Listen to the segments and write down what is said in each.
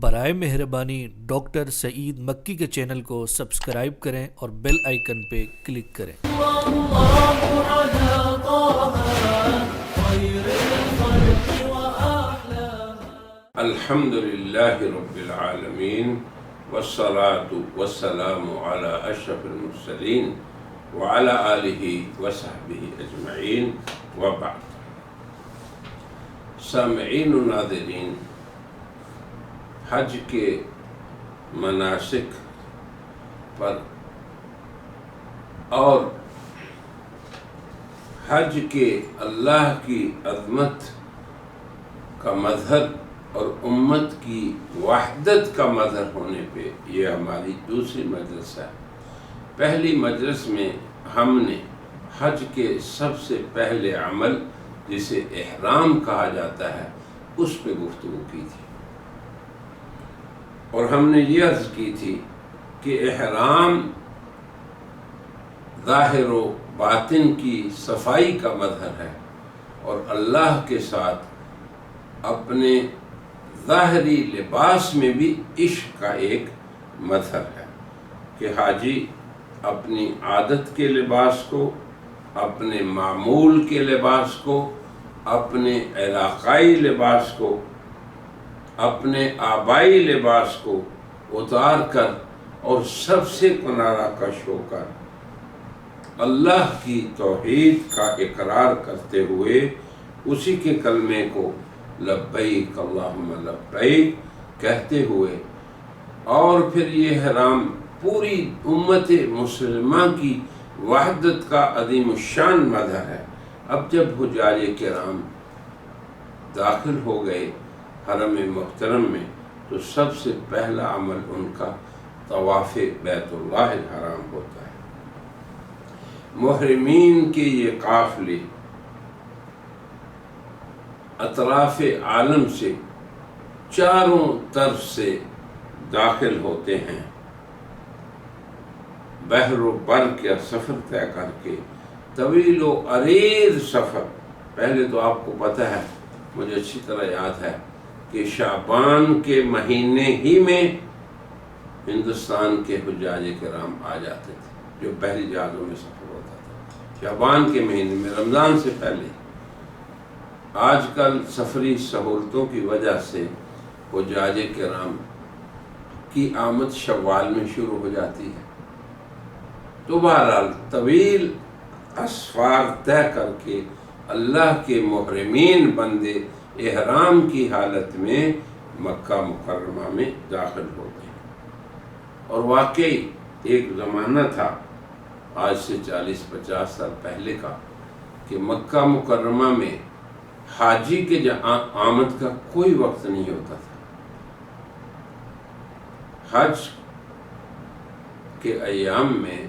برائے مہربانی ڈاکٹر سعید مکی کے چینل کو سبسکرائب کریں اور بیل آئیکن پہ کلک کریں۔ الحمد للہ رب العالمین والصلاة والسلام علی اشرف المرسلین وعلی آلہ وصحبہ اجمعین وبعد۔ سامعین و ناظرین، حج کے مناسک پر اور حج کے اللہ کی عظمت کا مظہر اور امت کی وحدت کا مظہر ہونے پہ یہ ہماری دوسری مجلس ہے۔ پہلی مجلس میں ہم نے حج کے سب سے پہلے عمل جسے احرام کہا جاتا ہے اس پہ گفتگو کی تھی، اور ہم نے یہ عرض کی تھی کہ احرام ظاہر و باطن کی صفائی کا مظہر ہے، اور اللہ کے ساتھ اپنے ظاہری لباس میں بھی عشق کا ایک مظہر ہے کہ حاجی اپنی عادت کے لباس کو، اپنے معمول کے لباس کو، اپنے علاقائی لباس کو، اپنے آبائی لباس کو اتار کر اور سب سے کنارہ کش ہو کر اللہ کی توحید کا اقرار کرتے ہوئے اسی کے کلمے کو لبیک اللہم لبیک کہتے ہوئے، اور پھر یہ احرام پوری امت مسلمہ کی وحدت کا عظیم الشان مظہر ہے۔ اب جب حجاج کرام داخل ہو گئے حرم محترم میں تو سب سے پہلا عمل ان کا طواف بیت اللہ الحرام ہوتا ہے۔ محرمین کے یہ قافلے اطراف عالم سے چاروں طرف سے داخل ہوتے ہیں، بحر و بر کا سفر طے کر کے، طویل و عریض سفر۔ پہلے تو آپ کو پتہ ہے، مجھے اچھی طرح یاد ہے کہ شعبان کے مہینے ہی میں ہندوستان کے حجاج کرام آ جاتے تھے، جو بحری جہازوں میں سفر ہوتا تھا شعبان کے مہینے میں، رمضان سے پہلے۔ آج کل سفری سہولتوں کی وجہ سے حجاج کرام کی آمد شوال میں شروع ہو جاتی ہے، تو بہرحال طویل اسفار طے کر کے اللہ کے محرمین بندے احرام کی حالت میں مکہ مکرمہ میں داخل ہوتے ہیں۔ اور واقعی ایک زمانہ تھا آج سے 40-50 سال پہلے کا کہ مکہ مکرمہ میں حاجی کے آمد کا کوئی وقت نہیں ہوتا تھا۔ حج کے ایام میں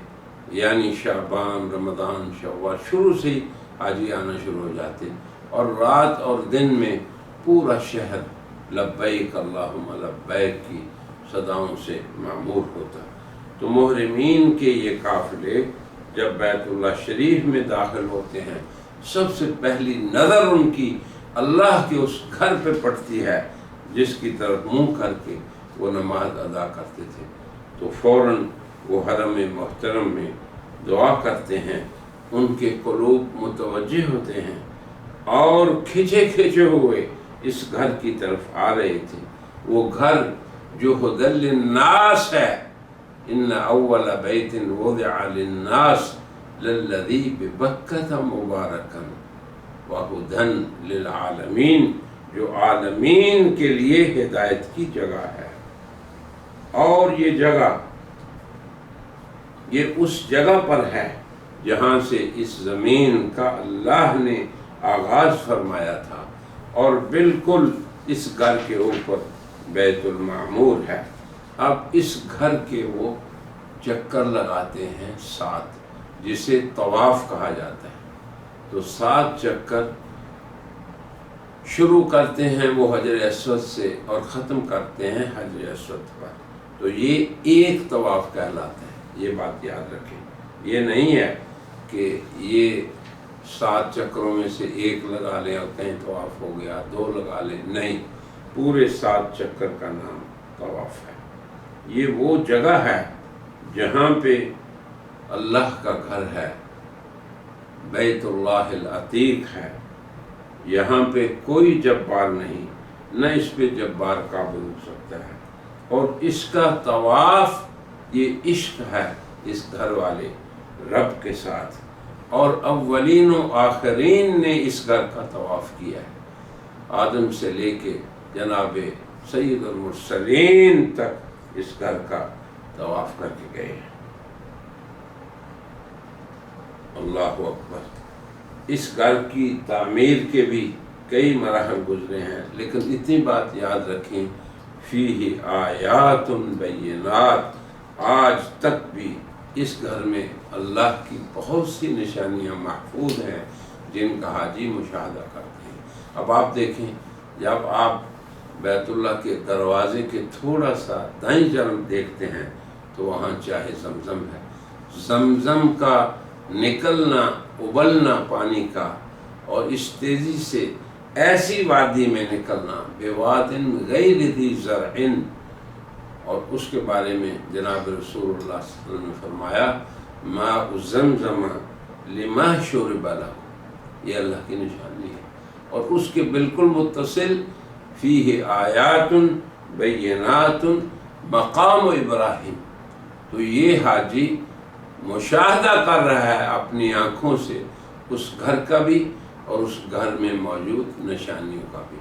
یعنی شعبان، رمضان، شوال، شروع سے ہی حاجی آنا شروع ہو جاتے، اور رات اور دن میں پورا شہر لبیک اللہم لبیک کی صداؤں سے معمور ہوتا۔ تو محرمین کے یہ قافلے جب بیت اللہ شریف میں داخل ہوتے ہیں، سب سے پہلی نظر ان کی اللہ کے اس گھر پہ پڑتی ہے جس کی طرف منہ کر کے وہ نماز ادا کرتے تھے، تو فوراً وہ حرم محترم میں دعا کرتے ہیں، ان کے قلوب متوجہ ہوتے ہیں اور کھچے کھچے ہوئے اس گھر کی طرف آ رہے تھے۔ وہ گھر جو ھدی للناس ہے، ان اول بیت وضع للناس للذی ببکۃ مبارکا وھدی للعالمین، جو عالمین کے لیے ہدایت کی جگہ ہے۔ اور یہ جگہ، یہ اس جگہ پر ہے جہاں سے اس زمین کا اللہ نے آغاز فرمایا تھا، اور بالکل اس گھر کے اوپر بیت المعمور ہے۔ اب اس گھر کے وہ چکر لگاتے ہیں 7، جسے طواف کہا جاتا ہے۔ تو 7 چکر شروع کرتے ہیں وہ حجر اسود سے اور ختم کرتے ہیں حجر اسود پر، تو یہ ایک طواف کہلاتا ہے۔ یہ بات یاد رکھیں، یہ نہیں ہے کہ یہ 7 چکروں میں سے ایک لگا لیں اور کہیں طواف ہو گیا، 2 لگا لیں، نہیں، پورے 7 چکر کا نام طواف ہے۔ یہ وہ جگہ ہے جہاں پہ اللہ کا گھر ہے، بیت اللہ العتیق ہے، یہاں پہ کوئی جبار نہیں، نہ اس پہ جبار قابل ہو سکتا ہے، اور اس کا طواف یہ عشق ہے اس گھر والے رب کے ساتھ، اور اولین و آخرین نے اس گھر کا طواف کیا ہے، آدم سے لے کے جناب سید المرسلین تک اس گھر کا طواف کر کے گئے ہیں۔ اللہ اکبر۔ اس گھر کی تعمیر کے بھی کئی مراحل گزرے ہیں، لیکن اتنی بات یاد رکھیں، فیہ آیات بینات، آج تک بھی اس گھر میں اللہ کی بہت سی نشانیاں محفوظ ہیں جن کا حاجی مشاہدہ کرتے ہیں۔ اب آپ دیکھیں، جب آپ بیت اللہ کے دروازے کے تھوڑا سا دائیں جانب دیکھتے ہیں تو وہاں چاہے زمزم ہے، زمزم کا نکلنا ابلنا پانی کا، اور اس تیزی سے ایسی وادی میں نکلنا، بواد غیر ذی زرع، اور اس کے بارے میں جناب رسول اللہ صلی اللہ علیہ وسلم نے فرمایا ماء زمزم لما شرب لہ، یہ اللہ کی نشانی ہے، اور اس کے بالکل متصل فیہ آیات بینات مقام ابراہیم، تو یہ حاجی مشاہدہ کر رہا ہے اپنی آنکھوں سے اس گھر کا بھی اور اس گھر میں موجود نشانیوں کا بھی۔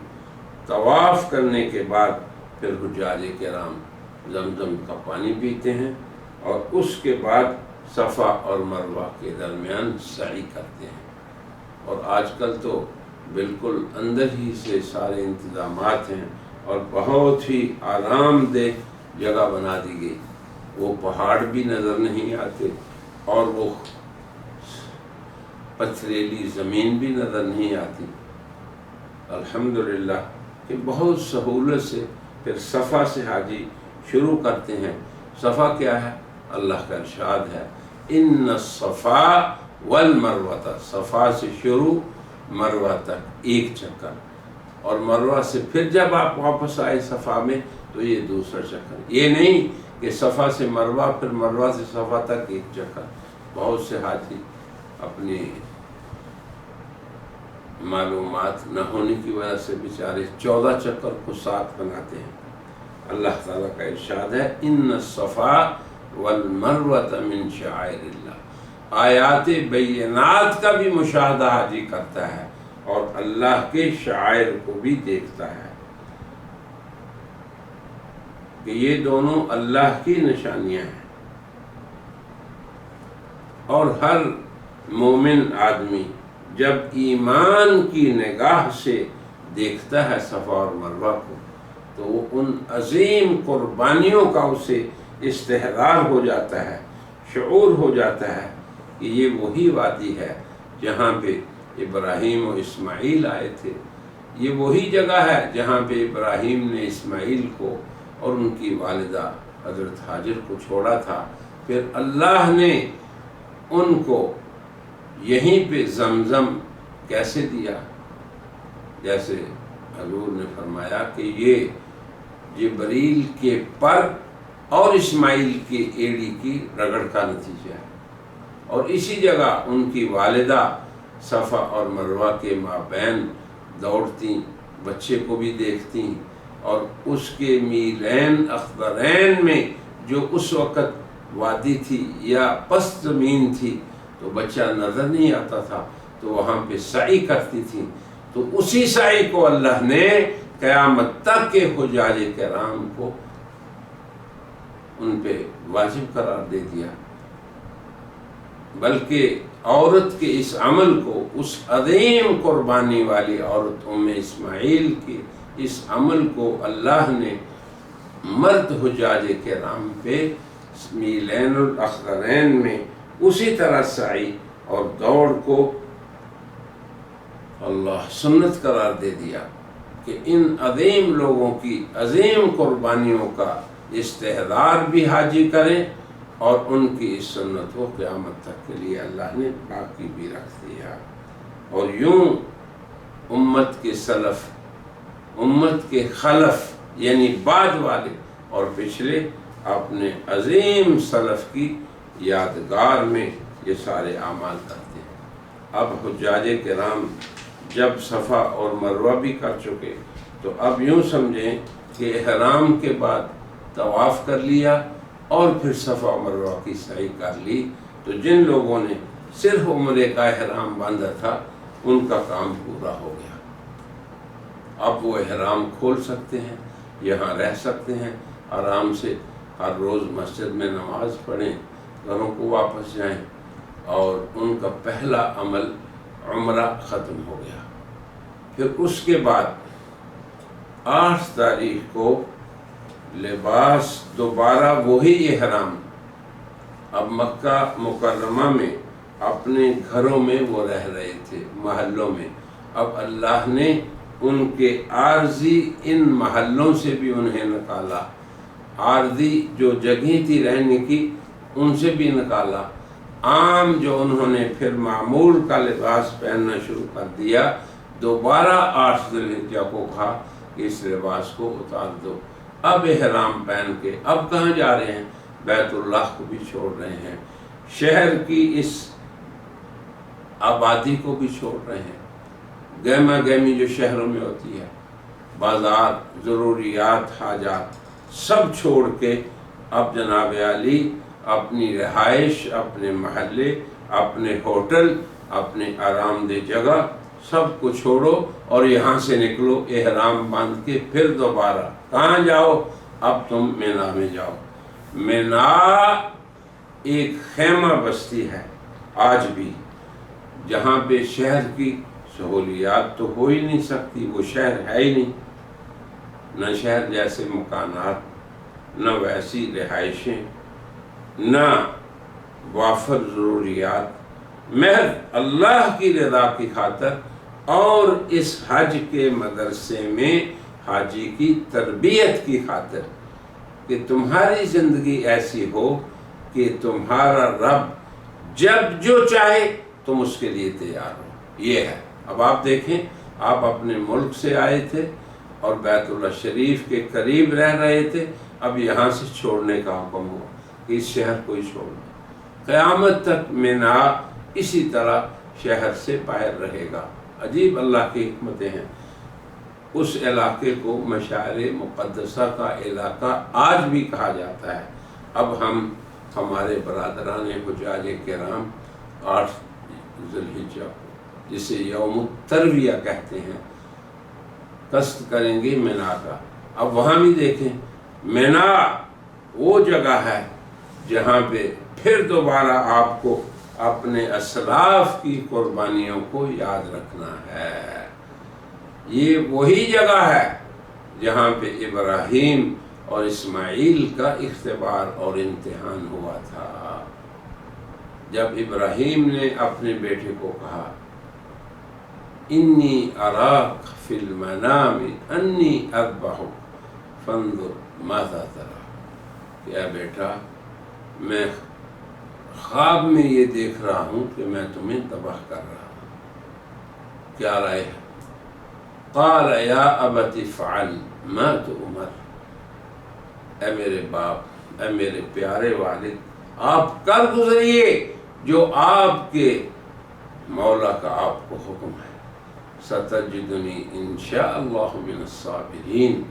طواف کرنے کے بعد پھر حجاج کرام زمزم کا پانی پیتے ہیں، اور اس کے بعد صفا اور مروہ کے درمیان سعی کرتے ہیں، اور آج کل تو بالکل اندر ہی سے سارے انتظامات ہیں، اور بہت ہی آرام دہ جگہ بنا دی گئی، وہ پہاڑ بھی نظر نہیں آتے، اور وہ پتھریلی زمین بھی نظر نہیں آتی، الحمدللہ کہ بہت سہولت سے پھر صفا سے حاجی شروع کرتے ہیں۔ صفا کیا ہے؟ اللہ کا ارشاد ہے ان الصفا والمروہ، صفا سے شروع مروہ تک ایک چکر، اور مروہ سے پھر جب آپ واپس آئے صفا میں تو یہ دوسرا چکر، یہ نہیں کہ صفا سے مروہ پھر مروہ سے صفا تک ایک چکر۔ بہت سے حاجی اپنی معلومات نہ ہونے کی وجہ سے بیچارے 14 چکر کو 7 بناتے ہیں۔ اللہ تعالیٰ کا ارشاد ہے ان الصفا والمروۃ من شعائر اللہ، آیات بینات کا بھی مشاہدہ حاجی کرتا ہے اور اللہ کے شعائر کو بھی دیکھتا ہے کہ یہ دونوں اللہ کی نشانیاں ہیں، اور ہر مومن آدمی جب ایمان کی نگاہ سے دیکھتا ہے صفا اور مروہ کو تو وہ ان عظیم قربانیوں کا اسے استحضار ہو جاتا ہے، شعور ہو جاتا ہے کہ یہ وہی وادی ہے جہاں پہ ابراہیم و اسماعیل آئے تھے، یہ وہی جگہ ہے جہاں پہ ابراہیم نے اسماعیل کو اور ان کی والدہ حضرت ہاجر کو چھوڑا تھا، پھر اللہ نے ان کو یہیں پہ زمزم کیسے دیا، جیسے حضور نے فرمایا کہ یہ جبریل کے پر اور اسماعیل کی ایڑی کی رگڑ کا نتیجہ ہے، اور اسی جگہ ان کی والدہ صفا اور مروہ کے مابین دوڑتی، بچے کو بھی دیکھتی، اور اس کے میلین اخضرین میں جو اس وقت وادی تھی یا پست زمین تھی تو بچہ نظر نہیں آتا تھا، تو وہاں پہ سعی کرتی تھی، تو اسی سعی کو اللہ نے قیامت تک کے حجاج کرام کو ان پہ واجب قرار دے دیا، بلکہ عورت کے اس عمل کو، اس عظیم قربانی والی عورت اسماعیل کی اس عمل کو اللہ نے مرد حجاج کرام پہ میلین الاخضرین میں اسی طرح سعی اور دوڑ کو اللہ سنت قرار دے دیا کہ ان عظیم لوگوں کی عظیم قربانیوں کا استحضار بھی حاجی کریں، اور ان کی اس سنت کو قیامت تک کے لیے اللہ نے باقی بھی رکھ دیا۔ اور یوں امت کے سلف، امت کے خلف یعنی بعد والے اور پچھلے اپنے عظیم سلف کی یادگار میں یہ سارے اعمال کرتے ہیں۔ اب حجاج کرام جب صفا اور مروہ بھی کر چکے تو اب یوں سمجھیں کہ احرام کے بعد طواف کر لیا اور پھر صفا و مروہ کی سعی کر لی، تو جن لوگوں نے صرف عمرے کا احرام باندھا تھا ان کا کام پورا ہو گیا۔ اب وہ احرام کھول سکتے ہیں، یہاں رہ سکتے ہیں، آرام سے ہر روز مسجد میں نماز پڑھیں، گھروں کو واپس جائیں، اور ان کا پہلا عمل عمرہ ختم ہو گیا۔ پھر اس کے بعد 8 تاریخ کو لباس دوبارہ وہی احرام، اب مکہ مکرمہ میں اپنے گھروں میں وہ رہ رہے تھے، محلوں میں، اب اللہ نے ان کے عارضی ان محلوں سے بھی انہیں نکالا، عارضی جو جگہیں تھی رہنے کی ان سے بھی نکالا، عام جو انہوں نے پھر معمول کا لباس پہننا شروع کر دیا، دوبارہ 8 ذی الحجہ کو کہا کہ اس لباس کو اتار دو، اب احرام پہن کے اب کہاں جا رہے ہیں؟ بیت اللہ کو بھی چھوڑ رہے ہیں، شہر کی اس آبادی کو بھی چھوڑ رہے ہیں، گہما گہمی جو شہروں میں ہوتی ہے، بازار، ضروریات، حاجات، سب چھوڑ کے اب جناب علی اپنی رہائش، اپنے محلے، اپنے ہوٹل، اپنے آرام دہ جگہ سب کو چھوڑو اور یہاں سے نکلو احرام باندھ کے، پھر دوبارہ کہاں جاؤ؟ اب تم مینا میں جاؤ۔ مینا ایک خیمہ بستی ہے آج بھی، جہاں پہ شہر کی سہولیات تو ہو ہی نہیں سکتی، وہ شہر ہے ہی نہیں، نہ شہر جیسے مکانات، نہ ویسی رہائشیں، نہ وافر ضروریات، محض اللہ کی رضا کی خاطر اور اس حج کے مدرسے میں حاجی کی تربیت کی خاطر کہ تمہاری زندگی ایسی ہو کہ تمہارا رب جب جو چاہے تم اس کے لیے تیار ہو، یہ ہے۔ اب آپ دیکھیں، آپ اپنے ملک سے آئے تھے اور بیت اللہ شریف کے قریب رہ رہے تھے، اب یہاں سے چھوڑنے کا حکم ہوا کہ اس شہر کو ہی چھوڑنا، قیامت تک مینا اسی طرح شہر سے باہر رہے گا۔ عجیب اللہ کی حکمتیں ہیں۔ اس علاقے کو مشاعر مقدسہ کا علاقہ آج بھی کہا جاتا ہے۔ اب ہم ہمارے برادران حجاج کرام 8 ذی الحجہ جسے یوم الترویہ کہتے ہیں، قصد کریں گے مینا کا۔ اب وہاں بھی دیکھیں، مینا وہ جگہ ہے جہاں پہ پھر دوبارہ آپ کو اپنے اسلاف کی قربانیوں کو یاد رکھنا ہے۔ یہ وہی جگہ ہے جہاں پہ ابراہیم اور اسماعیل کا اختبار اور امتحان ہوا تھا۔ جب ابراہیم نے اپنے بیٹے کو کہا انی اراک فی المنام انی اذبحک فانظر ماذا تری، کہ اے بیٹا میں خواب میں یہ دیکھ رہا ہوں کہ میں تمہیں ذبح کر رہا ہوں، کیا رائے ہے؟ قال یا ابت افعل ما تؤمر، اے میرے باپ، اے میرے پیارے والد، آپ کر گزریے جو آپ کے مولا کا آپ کو حکم ہے۔ ستجدنی انشاءاللہ من الصابرین،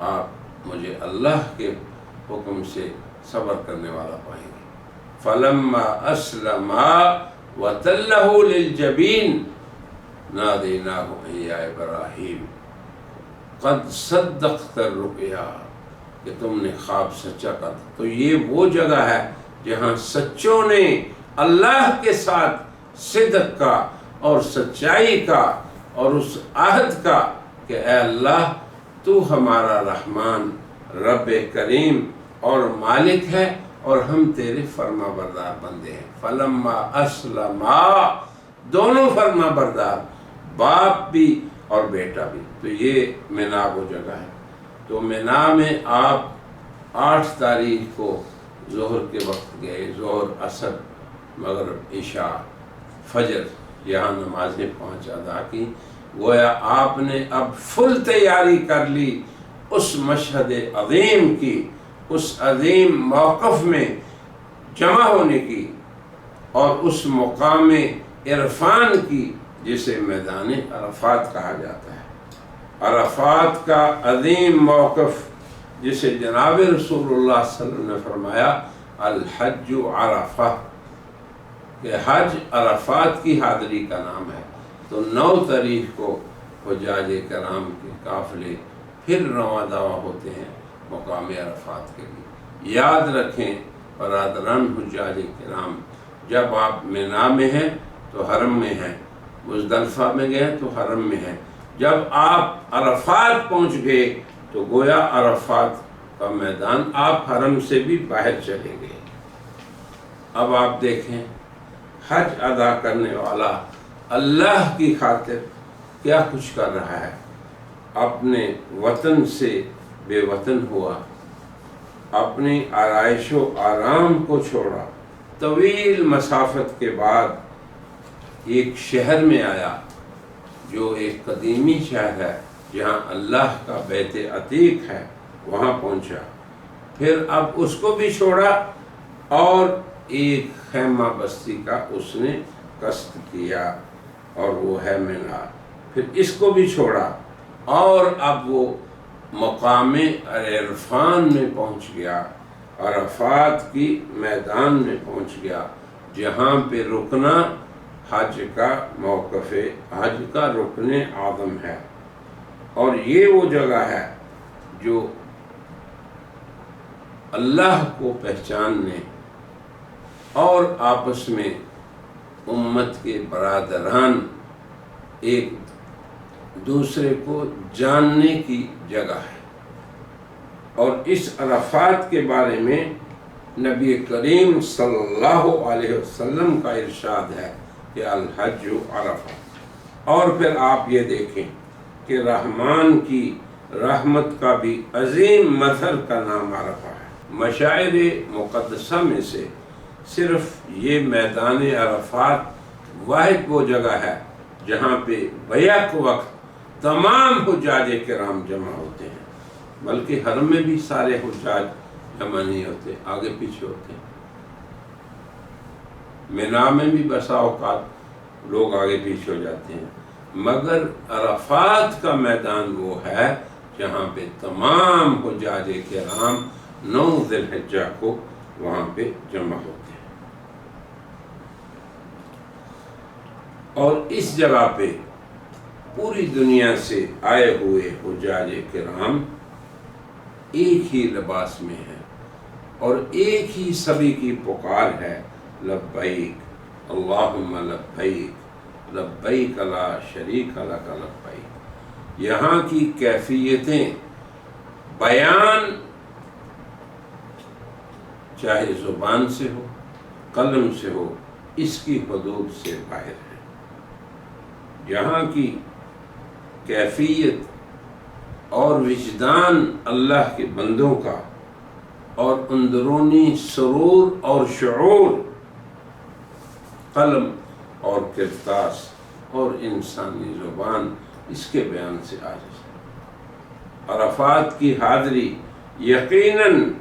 آپ مجھے اللہ کے حکم سے صبر کرنے والا پائیں گے۔ فلما اسلما وتلہ للجبین نادیناہ یا ابراہیم قد صدقت الرؤیا، کہ تم نے خواب سچا کر دیا۔ تو یہ وہ جگہ ہے جہاں سچوں نے اللہ کے ساتھ صدق کا اور سچائی کا اور اس عہد کا کہ اے اللہ تو ہمارا رحمان، رب کریم اور مالک ہے اور ہم تیرے فرما بردار بندے ہیں۔ فلما اسلما، دونوں فرما بردار، باپ بھی اور بیٹا بھی۔ تو یہ مینا وہ جگہ ہے۔ تو مینا میں آپ 8 تاریخ کو ظہر کے وقت گئے، ظہر، عصر، مغرب، عشاء، فجر، یہاں نمازیں 5 ادا کی۔ گویا آپ نے اب فل تیاری کر لی اس مشہد عظیم کی، اس عظیم موقف میں جمع ہونے کی اور اس مقام عرفان کی جسے میدان عرفات کہا جاتا ہے۔ عرفات کا عظیم موقف جسے جناب رسول اللہ صلی اللہ علیہ وسلم نے فرمایا الحج عرفہ، کہ حج عرفات کی حاضری کا نام ہے۔ تو 9 تاریخ کو حجاج کرام کے قافلے پھر رواں دواں ہوتے ہیں مقام عرفات کے لیے۔ یاد رکھیں برادران حجاج کرام، جب آپ مینا میں ہیں تو حرم میں ہیں، مزدلفہ میں گئے تو حرم میں ہیں، جب آپ عرفات پہنچ گئے تو گویا عرفات کا میدان آپ حرم سے بھی باہر چلے گئے۔ اب آپ دیکھیں حج ادا کرنے والا اللہ کی خاطر کیا کچھ کر رہا ہے۔ اپنے وطن سے بے وطن ہوا، اپنی آرائش و آرام کو چھوڑا، طویل مسافت کے بعد ایک شہر میں آیا جو ایک قدیمی شہر ہے جہاں اللہ کا بیت عتیق ہے، وہاں پہنچا۔ پھر اب اس کو بھی چھوڑا اور ایک خیمہ بستی کا اس نے قصد کیا اور وہ ہے مینا۔ پھر اس کو بھی چھوڑا اور اب وہ مقام عرفان میں پہنچ گیا، عرفات کی میدان میں پہنچ گیا، جہاں پہ رکنا حج کا موقف ہے، حج کا رکن اعظم ہے۔ اور یہ وہ جگہ ہے جو اللہ کو پہچاننے اور آپس میں امت کے برادران ایک دوسرے کو جاننے کی جگہ ہے۔ اور اس عرفات کے بارے میں نبی کریم صلی اللہ علیہ وسلم کا ارشاد ہے کہ الحج عرفہ۔ اور پھر آپ یہ دیکھیں کہ رحمان کی رحمت کا بھی عظیم مظہر کا نام عرفہ ہے۔ مشاعر مقدسہ میں سے صرف یہ میدان عرفات واحد وہ جگہ ہے جہاں پہ بیک وقت تمام حجاج کرام جمع ہوتے ہیں، بلکہ حرم میں بھی سارے حجاج جمع نہیں ہوتے، آگے پیچھے ہوتے ہیں۔ مینا میں بھی بسا اوقات لوگ آگے پیچھے ہو جاتے ہیں، مگر عرفات کا میدان وہ ہے جہاں پہ تمام حجاج کرام 9 ذی الحجہ کو وہاں پہ جمع ہوتے ہیں۔ اور اس جگہ پہ پوری دنیا سے آئے ہوئے حجاج کرام ایک ہی لباس میں ہیں اور ایک ہی سبھی کی پکار ہے لبیک اللہم لبیک لبیک لا شریک لک لبیک۔ یہاں کی کیفیتیں بیان چاہے زبان سے ہو، قلم سے ہو، اس کی حدود سے باہر ہے۔ یہاں کی کیفیت اور وجدان اللہ کے بندوں کا اور اندرونی سرور اور شعور قلم اور کرتاس اور انسانی زبان اس کے بیان سے عاجز ہے۔ عرفات کی حاضری یقیناً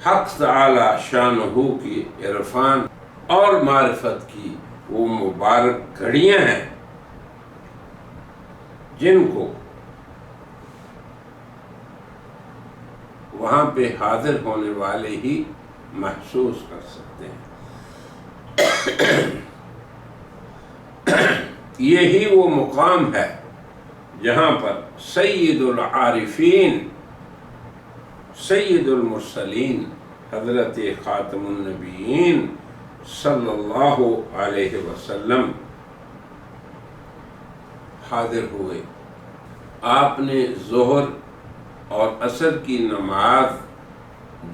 حق تعالی شانہ کی عرفان اور معرفت کی وہ مبارک گھڑیاں ہیں جن کو وہاں پہ حاضر ہونے والے ہی محسوس کر سکتے ہیں۔ یہی وہ مقام ہے جہاں پر سید العارفین، سید المرسلین، حضرت خاتم النبیین صلی اللہ علیہ وسلم حاضر ہوئے۔ آپ نے ظہر اور عصر کی نماز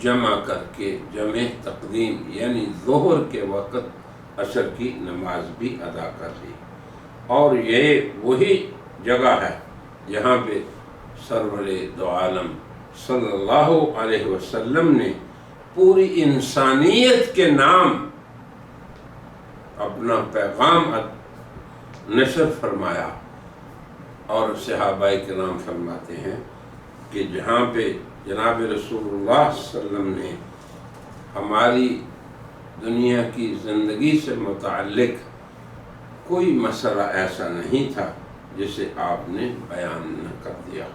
جمع کر کے جمع تقدیم یعنی ظہر کے وقت عصر کی نماز بھی ادا کر لی۔ اور یہ وہی جگہ ہے جہاں پہ سرور دو عالم صلی اللہ علیہ وسلم نے پوری انسانیت کے نام اپنا پیغام نشر فرمایا۔ اور صحابہ کرام فرماتے ہیں کہ جہاں پہ جناب رسول اللہ صلی اللہ علیہ وسلم نے ہماری دنیا کی زندگی سے متعلق کوئی مسئلہ ایسا نہیں تھا جسے آپ نے بیان نہ کر دیا.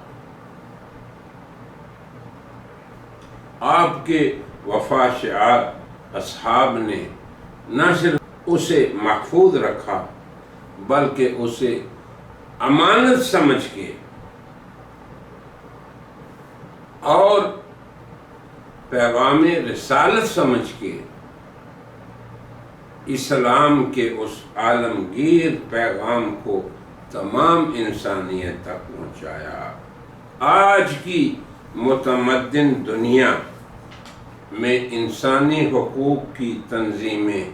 آپ کے وفا شعار اصحاب نے نہ صرف اسے محفوظ رکھا بلکہ اسے امانت سمجھ کے اور پیغام رسالت سمجھ کے اسلام کے اس عالمگیر پیغام کو تمام انسانیت تک پہنچایا. آج کی متمدن دنیا میں انسانی حقوق کی تنظیمیں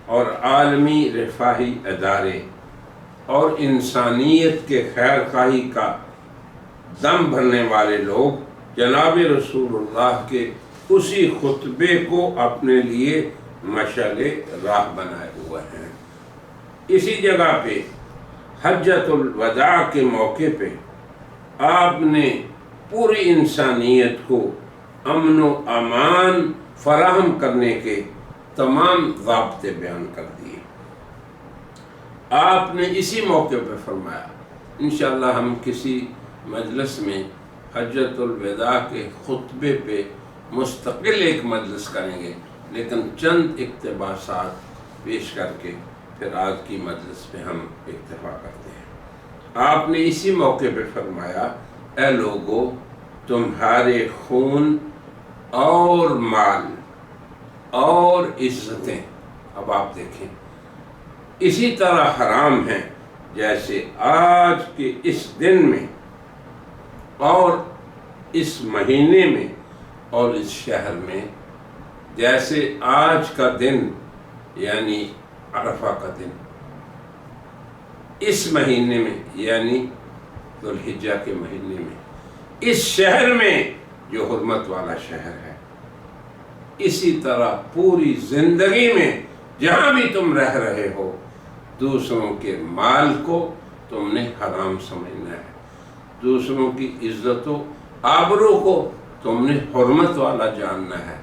اور عالمی رفاہی ادارے اور انسانیت کے خیر خواہی کا دم بھرنے والے لوگ جناب رسول اللہ کے اسی خطبے کو اپنے لیے مشعل راہ بنائے ہوئے ہیں. اسی جگہ پہ حجۃ الوداع کے موقع پہ آپ نے پوری انسانیت کو امن و امان فراہم کرنے کے تمام ضابطے بیان کر دیے. آپ نے اسی موقع پہ فرمایا, انشاءاللہ ہم کسی مجلس میں حجۃ الوداع کے خطبے پہ مستقل ایک مجلس کریں گے, لیکن چند اقتباسات پیش کر کے پھر آج کی مجلس پہ ہم اکتفا کرتے ہیں. آپ نے اسی موقع پہ فرمایا, اے لوگو, تمہارے خون اور مال اور عزتیں, اب آپ دیکھیں, اسی طرح حرام ہیں جیسے آج کے اس دن میں اور اس مہینے میں اور اس شہر میں, جیسے آج کا دن یعنی عرفہ کا دن, اس مہینے میں یعنی ذوالحجہ کے مہینے میں, اس شہر میں جو حرمت والا شہر ہے, اسی طرح پوری زندگی میں جہاں بھی تم رہ رہے ہو, دوسروں کے مال کو تم نے حرام سمجھنا ہے, دوسروں کی عزت و آبرو کو تم نے حرمت والا جاننا ہے,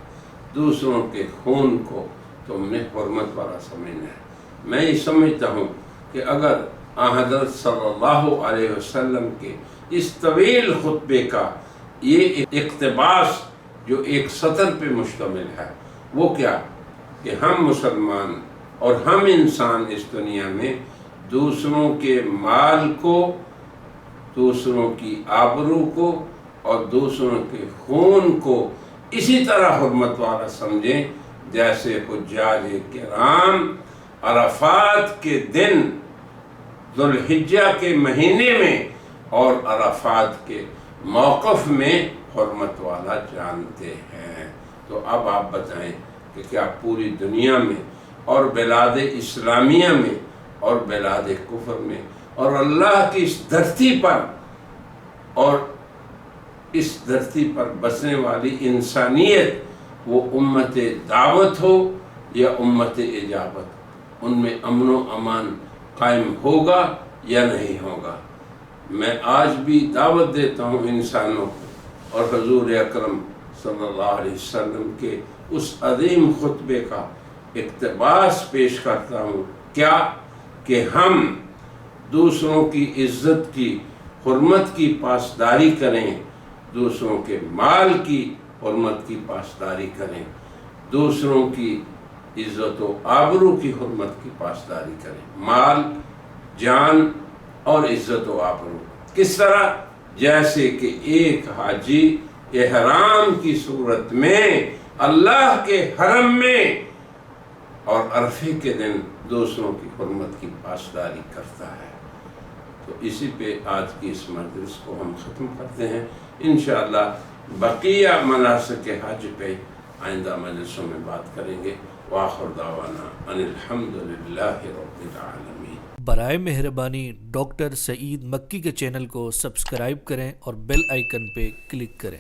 دوسروں کے خون کو تم نے حرمت والا سمجھنا ہے. میں یہ سمجھتا ہوں کہ اگر حضرت صلی اللہ علیہ وسلم کے اس طویل خطبے کا یہ اقتباس جو ایک سطر پہ مشتمل ہے, وہ کیا کہ ہم مسلمان اور ہم انسان اس دنیا میں دوسروں کے مال کو, دوسروں کی آبرو کو اور دوسروں کے خون کو اسی طرح حرمت والا سمجھیں جیسے حجاج کرام عرفات کے دن ذوالحجہ کے مہینے میں اور عرفات کے موقف میں حرمت والا جانتے ہیں. تو اب آپ بتائیں کہ کیا پوری دنیا میں اور بلاد اسلامیہ میں اور بلاد کفر میں اور اللہ کی اس دھرتی پر اور اس دھرتی پر بسنے والی انسانیت, وہ امت دعوت ہو یا امت اجابت, ان میں امن و امان قائم ہوگا یا نہیں ہوگا؟ میں آج بھی دعوت دیتا ہوں انسانوں کو اور حضور اکرم صلی اللہ علیہ وسلم کے اس عظیم خطبے کا اقتباس پیش کرتا ہوں, کیا کہ ہم دوسروں کی عزت کی, حرمت کی پاسداری کریں, دوسروں کے مال کی حرمت کی پاسداری کریں, دوسروں کی عزت و آبرو کی حرمت کی پاسداری کریں. مال, جان اور عزت و آبرو کس طرح؟ جیسے کہ ایک حاجی احرام کی صورت میں اللہ کے حرم میں اور عرفے کے دن دوسروں کی حرمت کی پاسداری کرتا ہے. تو اسی پہ آج کی اس مجلس کو ہم ختم کرتے ہیں. انشاءاللہ بقیہ مناسک حج پہ آئندہ مجلسوں میں بات کریں گے. وآخر دعوانا ان الحمدللہ رب العالمین. برائے مہربانی ڈاکٹر سعید مکی کے چینل کو سبسکرائب کریں اور بیل آئیکن پہ کلک کریں.